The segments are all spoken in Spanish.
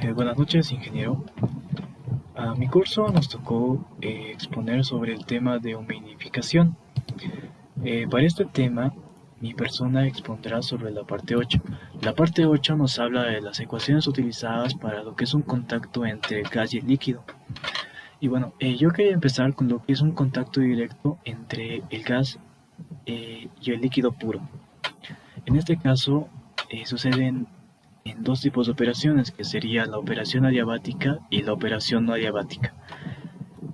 Buenas noches, ingeniero. A mi curso nos tocó exponer sobre el tema de humidificación. Para este tema, mi persona expondrá sobre la parte 8. La parte 8 nos habla de las ecuaciones utilizadas para lo que es un contacto entre el gas y el líquido. Y bueno, yo quería empezar con lo que es un contacto directo entre el gas y el líquido puro. En este caso, suceden en dos tipos de operaciones, que sería la operación adiabática y la operación no adiabática,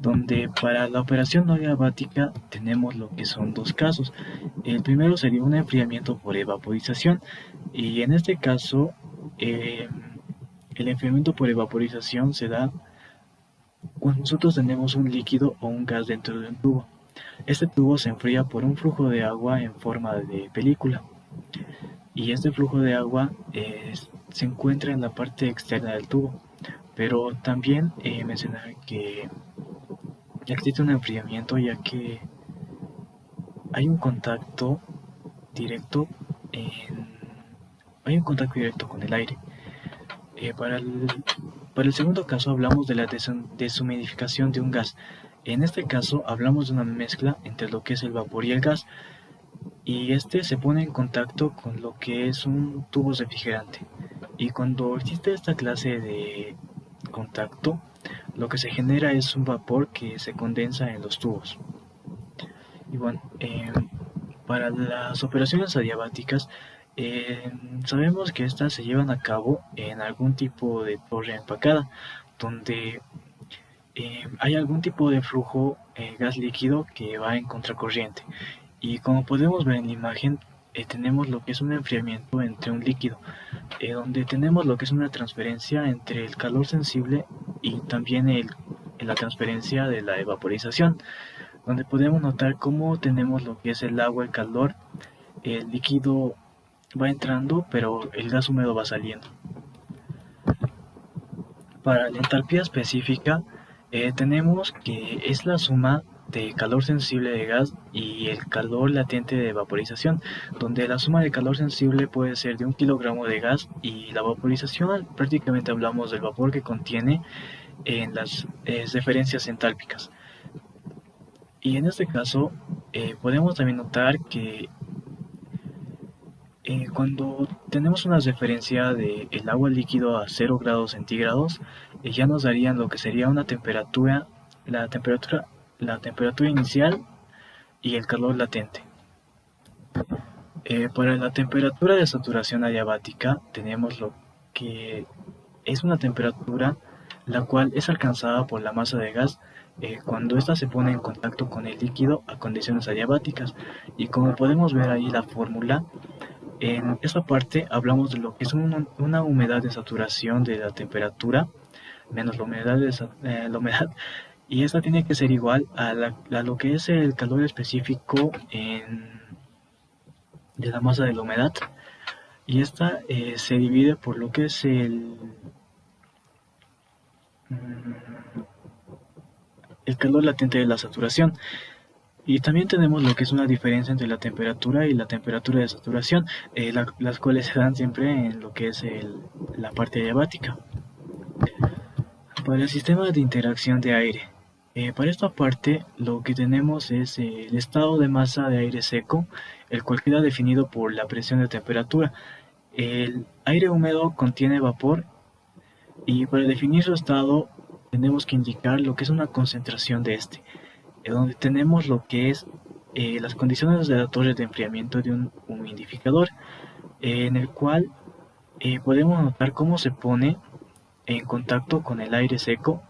donde para la operación no adiabática tenemos lo que son dos casos. El primero sería un enfriamiento por evaporización, y en este caso eh, el enfriamiento por evaporización se da cuando nosotros tenemos un líquido o un gas dentro de un tubo. Este tubo se enfría por un flujo de agua en forma de película, y este flujo de agua se encuentra en la parte externa del tubo. Pero también mencionar que existe un enfriamiento, ya que hay un contacto directo en, hay un contacto directo con el aire. Eh, para, el, para el segundo caso hablamos de la deshumidificación de un gas. En este caso hablamos de una mezcla entre lo que es el vapor y el gas, y este se pone en contacto con lo que es un tubo refrigerante. Y cuando existe esta clase de contacto, lo que se genera es un vapor que se condensa en los tubos. Y bueno, para las operaciones adiabáticas, sabemos que estas se llevan a cabo en algún tipo de torre empacada, donde hay algún tipo de flujo gas líquido que va en contracorriente. Y como podemos ver en la imagen, tenemos lo que es un enfriamiento entre un líquido, donde tenemos lo que es una transferencia entre el calor sensible y también la transferencia de la evaporización, donde podemos notar cómo tenemos lo que es el agua, el calor, el líquido va entrando, pero el gas húmedo va saliendo. Para la entalpía específica, tenemos que es la suma de calor sensible de gas y el calor latente de vaporización, donde la suma de calor sensible puede ser de 1 kilogramo de gas, y la vaporización prácticamente hablamos del vapor que contiene en las referencias entálpicas. Y en este caso podemos también notar que cuando tenemos una referencia del agua líquido a 0 grados centígrados, ya nos darían lo que sería una temperatura, la temperatura, la temperatura inicial y el calor latente. Para la temperatura de saturación adiabática tenemos lo que es una temperatura la cual es alcanzada por la masa de gas cuando ésta se pone en contacto con el líquido a condiciones adiabáticas. Y como podemos ver ahí la fórmula, en esta parte hablamos de lo que es una humedad de saturación de la temperatura menos la humedad, y esta tiene que ser igual a lo que es el calor específico de la masa de la humedad, y esta se divide por lo que es el calor latente de la saturación. Y también tenemos lo que es una diferencia entre la temperatura y la temperatura de saturación, las cuales se dan siempre en lo que es la parte adiabática. Para el sistema de interacción de aire, para esta parte lo que tenemos es el estado de masa de aire seco, el cual queda definido por la presión de temperatura. El aire húmedo contiene vapor, y para definir su estado tenemos que indicar lo que es una concentración de este, donde tenemos lo que es las condiciones de la torre de enfriamiento de un humidificador, en el cual podemos notar cómo se pone en contacto con el aire seco.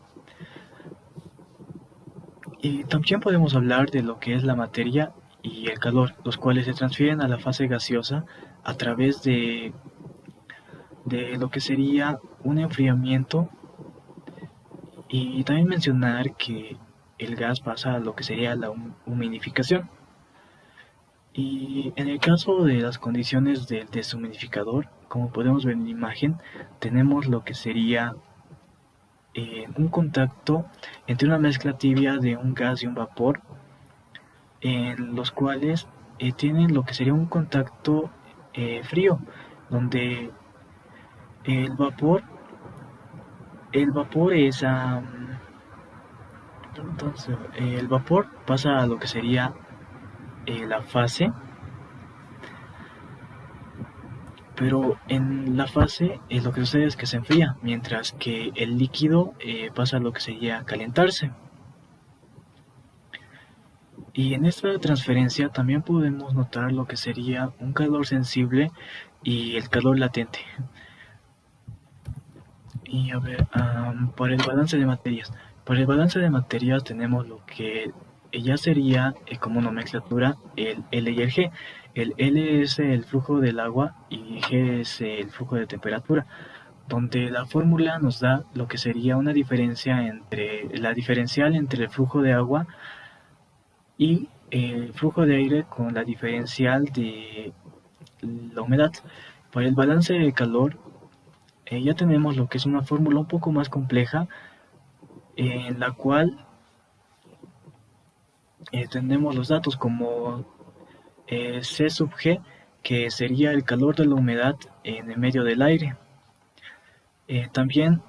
Y también podemos hablar de lo que es la materia y el calor, los cuales se transfieren a la fase gaseosa a través de lo que sería un enfriamiento. Y también mencionar que el gas pasa a lo que sería la humidificación. Y en el caso de las condiciones del deshumidificador, como podemos ver en la imagen, tenemos lo que sería un contacto entre una mezcla tibia de un gas y un vapor, en los cuales tienen lo que sería un contacto frío, donde el vapor el vapor es... entonces, el vapor pasa a lo que sería la fase, pero en la fase lo que sucede es que se enfría, mientras que el líquido pasa a lo que sería calentarse. Y en esta transferencia también podemos notar lo que sería un calor sensible y el calor latente. Y a ver, para el balance de materias. Para el balance de materias tenemos lo que ya sería como nomenclatura el L y el G. El L es el flujo del agua y G es el flujo de temperatura, donde la fórmula nos da lo que sería una diferencia entre la diferencial entre el flujo de agua y el flujo de aire con la diferencial de la humedad. Para el balance de calor ya tenemos lo que es una fórmula un poco más compleja en la cual tenemos los datos como C sub G, que sería el calor de la humedad en el medio del aire. También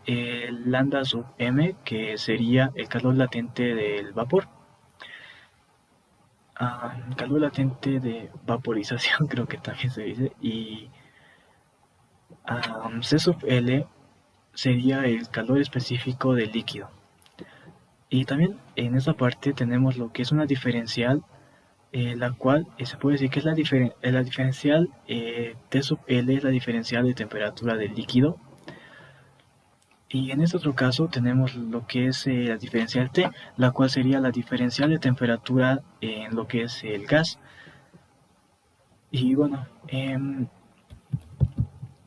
lambda sub M, que sería el calor latente del vapor. Calor latente de vaporización creo que también se dice. Y C sub L sería el calor específico del líquido. Y también en esa parte tenemos lo que es una diferencial, la cual se puede decir que es la diferencial T sub L, es la diferencial de temperatura del líquido. Y en este otro caso tenemos lo que es la diferencial T, la cual sería la diferencial de temperatura en lo que es el gas. Y bueno,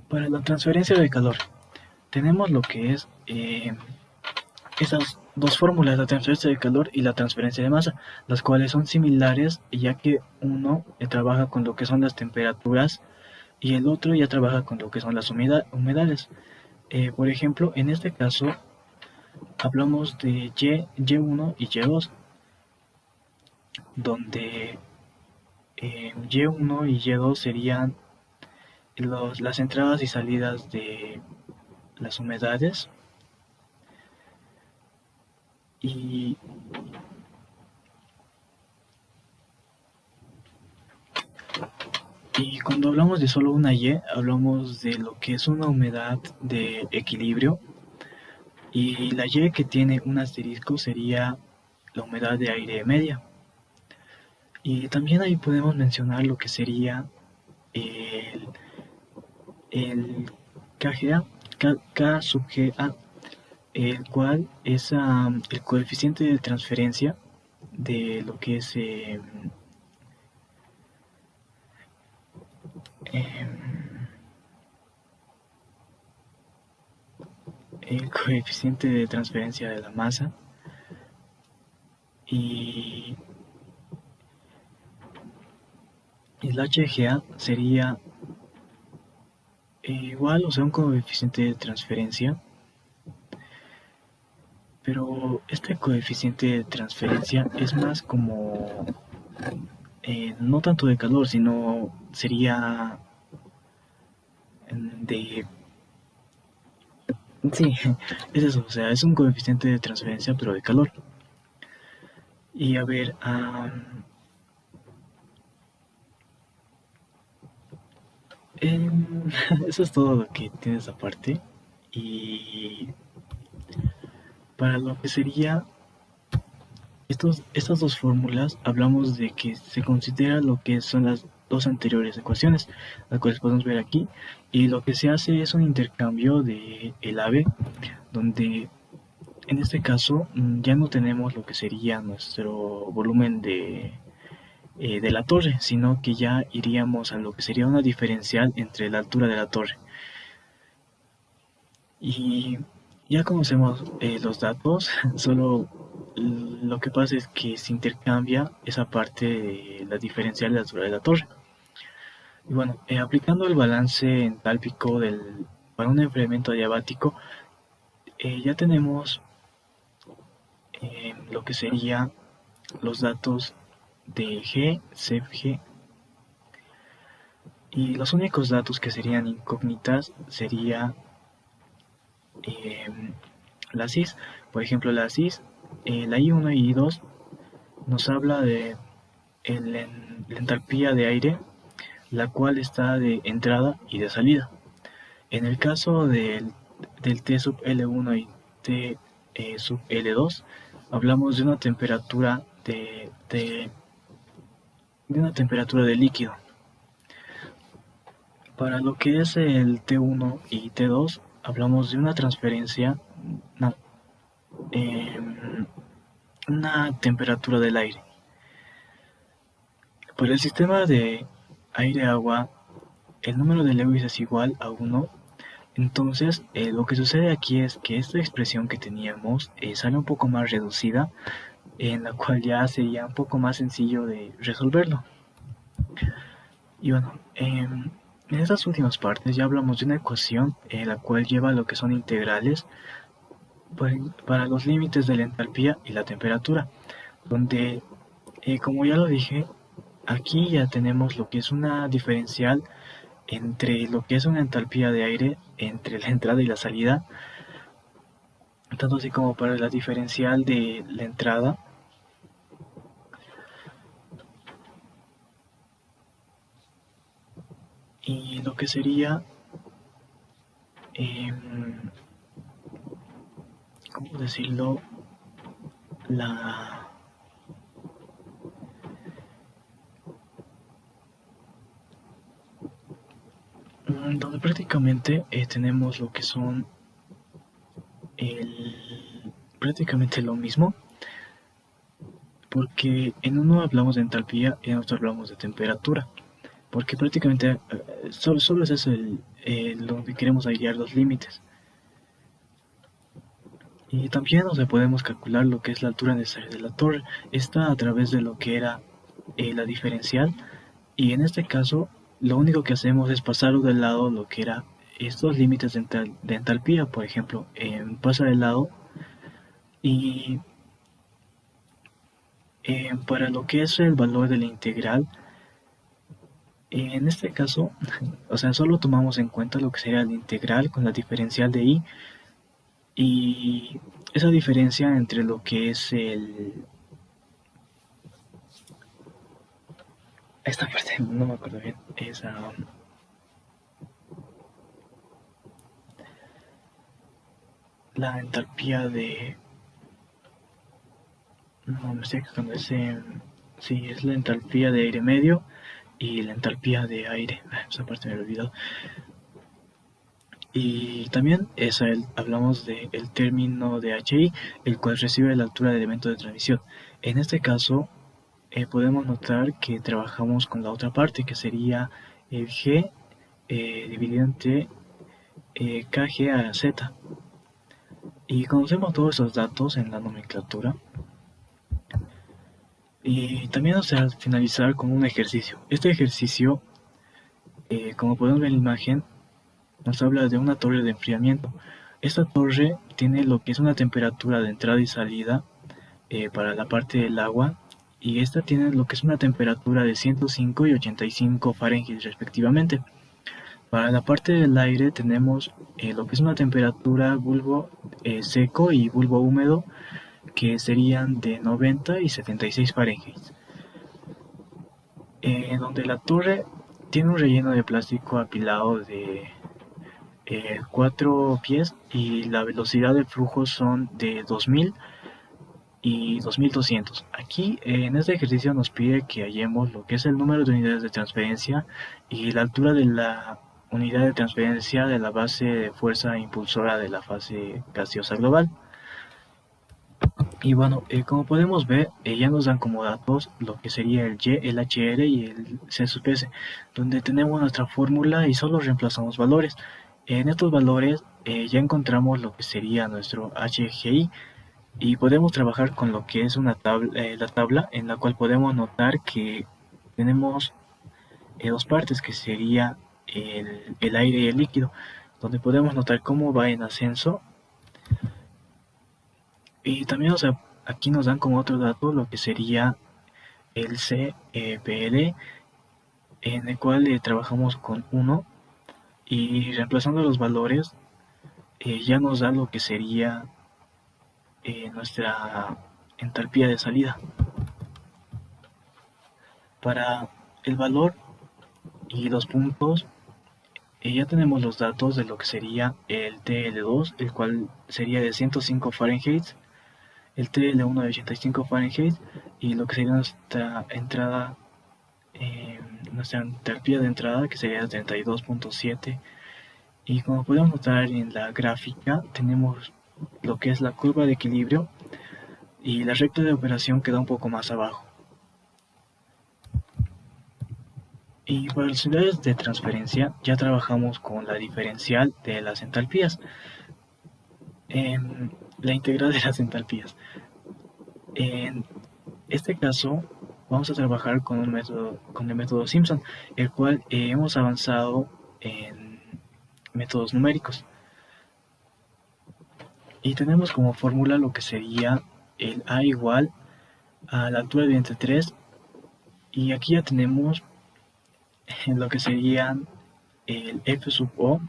para la transferencia de calor tenemos lo que es esas dos fórmulas, la transferencia de calor y la transferencia de masa, las cuales son similares ya que uno trabaja con lo que son las temperaturas y el otro ya trabaja con lo que son las humedades. Por ejemplo, en este caso hablamos de Y1 y Y2, donde Y1 y Y2 serían las entradas y salidas de las humedades, y cuando hablamos de solo una Y, hablamos de lo que es una humedad de equilibrio, y la Y que tiene un asterisco sería la humedad de aire media. Y también ahí podemos mencionar lo que sería el, el KGA, K sub GA, el cual es el coeficiente de transferencia de lo que es el coeficiente de transferencia de la masa, y el HGA sería igual, o sea, un coeficiente de transferencia, pero este coeficiente de transferencia es más como no tanto de calor, sino sería de... Sí, es eso, o sea, es un coeficiente de transferencia, pero de calor. Y a ver, eso es todo lo que tiene esa parte. Y para lo que sería estas dos fórmulas, hablamos de que se considera lo que son las dos anteriores ecuaciones, las cuales podemos ver aquí, y lo que se hace es un intercambio de el AB, donde en este caso ya no tenemos lo que sería nuestro volumen de la torre, sino que ya iríamos a lo que sería una diferencial entre la altura de la torre. Y ya conocemos los datos, solo lo que pasa es que se intercambia esa parte de la diferencial de la altura de la torre. Y bueno, aplicando el balance entálpico para un enfriamiento adiabático, ya tenemos lo que sería los datos de G, CFG, y los únicos datos que serían incógnitas sería las Is. Por ejemplo, las Is, la I1 y I2 nos habla de la entalpía de aire, la cual está de entrada y de salida. En el caso del T sub L1 y T sub L2, hablamos de una temperatura de una temperatura de líquido. Para lo que es el T1 y T2, hablamos de una transferencia, una, eh, una temperatura del aire. Para el sistema de aire-agua, el número de Lewis es igual a 1. Entonces, lo que sucede aquí es que esta expresión que teníamos sale un poco más reducida, en la cual ya sería un poco más sencillo de resolverlo. Y bueno, en estas últimas partes ya hablamos de una ecuación la cual lleva lo que son integrales para los límites de la entalpía y la temperatura, donde, como ya lo dije, aquí ya tenemos lo que es una diferencial entre lo que es una entalpía de aire entre la entrada y la salida, tanto así como para la diferencial de la entrada. Y lo que sería, ¿cómo decirlo? La donde prácticamente tenemos lo que son prácticamente lo mismo, porque en uno hablamos de entalpía y en otro hablamos de temperatura, porque prácticamente solo es eso donde queremos airear los límites. Y también podemos calcular lo que es la altura necesaria de la torre, esta a través de lo que era la diferencial, y en este caso lo único que hacemos es pasarlo del lado lo que era estos límites de entalpía. Por ejemplo, pasa del lado y para lo que es el valor de la integral, en este caso, o sea, solo tomamos en cuenta lo que sería la integral con la diferencial de i, y esa diferencia entre lo que es esta parte no me acuerdo bien, es la entalpía de, no me sé cuando sí, es la entalpía de aire medio y la entalpía de aire, esa parte me he olvidado. Y también hablamos del término de HI, el cual recibe la altura del evento de transmisión. En este caso, podemos notar que trabajamos con la otra parte, que sería el G dividido entre KG a Z. Y conocemos todos esos datos en la nomenclatura. Y también vamos a finalizar con un ejercicio. Este ejercicio, como podemos ver en la imagen, nos habla de una torre de enfriamiento. Esta torre tiene lo que es una temperatura de entrada y salida para la parte del agua, y esta tiene lo que es una temperatura de 105 y 85 Fahrenheit respectivamente. Para la parte del aire tenemos lo que es una temperatura bulbo seco y bulbo húmedo, que serían de 90 y 76 Fahrenheit. Donde la torre tiene un relleno de plástico apilado de 4 pies, y la velocidad de flujo son de 2000 y 2200. Aquí en este ejercicio nos pide que hallemos lo que es el número de unidades de transferencia y la altura de la unidad de transferencia de la base de fuerza impulsora de la fase gaseosa global. Y bueno, como podemos ver, ya nos dan como datos lo que sería el Y, el HR y el C sub S, donde tenemos nuestra fórmula y solo reemplazamos valores. En estos valores ya encontramos lo que sería nuestro HGI, y podemos trabajar con lo que es la tabla, en la cual podemos notar que tenemos dos partes, que sería el aire y el líquido, donde podemos notar cómo va en ascenso. Y también, aquí nos dan como otro dato lo que sería el CPL, en el cual trabajamos con 1, y reemplazando los valores ya nos da lo que sería nuestra entalpía de salida. Para el valor y los puntos, ya tenemos los datos de lo que sería el TL2, el cual sería de 105 Fahrenheit, el TL1 de 85 Fahrenheit y lo que sería nuestra entrada, nuestra entalpía de entrada, que sería 32.7. Y como podemos notar en la gráfica, tenemos lo que es la curva de equilibrio y la recta de operación queda un poco más abajo. Y para las unidades de transferencia ya trabajamos con la diferencial de las entalpías, la integral de las entalpías. En este caso vamos a trabajar con el método Simpson, el cual hemos avanzado en métodos numéricos. Y tenemos como fórmula lo que sería el A igual a la altura de entre 3, y aquí ya tenemos lo que serían el F sub O,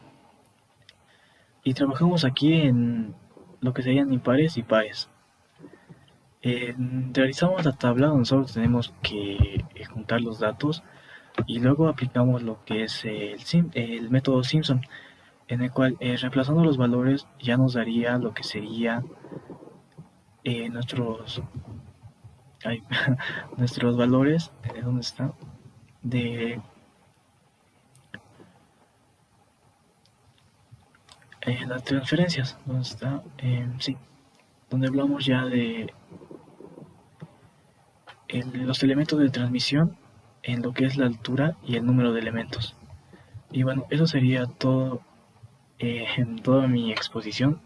y trabajamos aquí en lo que serían impares y pares. Realizamos la tabla donde solo tenemos que juntar los datos y luego aplicamos lo que es el método Simpson, en el cual reemplazando los valores ya nos daría lo que sería nuestros nuestros valores. ¿Dónde está? De las transferencias. ¿Dónde está? Sí, donde hablamos ya de los elementos de transmisión en lo que es la altura y el número de elementos. Y bueno, eso sería todo en toda mi exposición.